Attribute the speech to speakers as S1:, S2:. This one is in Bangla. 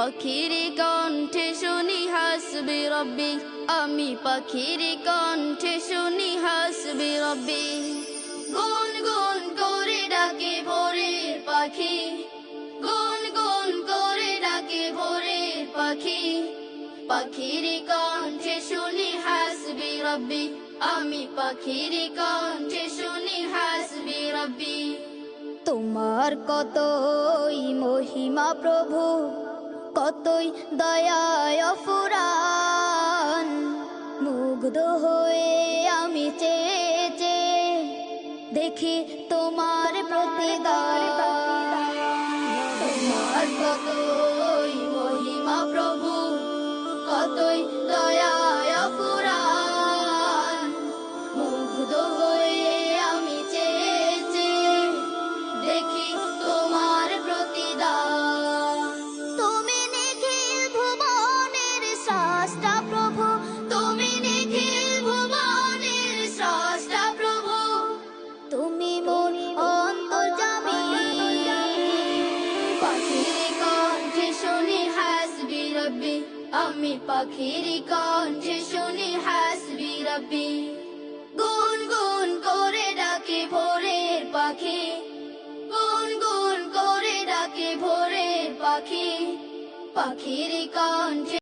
S1: পাখির কণ্ঠে শুনি হাসবি রব্বি, আমি পাখির কণ্ঠে শুনি হাসবি রব্বি। গুন গুন করে ডাকে ভোরের পাখি, গুন গুন করে ডাকে ভোরের পাখি। পাখির কণ্ঠে শুনি হাসবি রব্বি, আমি পাখির কণ্ঠে শুনি হাসবি রব্বি। তোমার কতই মহিমা প্রভু, কতই দয়ায় অফুরান। মুগ্ধ হয়ে আমি চেয়ে চেয়ে দেখি তোমার প্রতিদান। তোমার কতই মহিমা প্রভু, কতই দয়ায় অফুরান। মুগ্ধ হয়ে আমি চেয়ে চেয়ে দেখি তোমার প্রতিদান। তুমি নিখিল ভুবনের স্রষ্টা প্রভু, তুমি নিখিল ভুবনের স্রষ্টা প্রভু। তুমি মোর অন্তর্যামী, পাখির কণ্ঠে শুনি হাসবি রব্বি, আমি পাখির কণ্ঠে শুনি হাসবি রব্বি। গুন গুন করে ডাকে ভোরের পাখি, গুন গুন করে ডাকে ভোরের পাখি। পাখির কণ্ঠে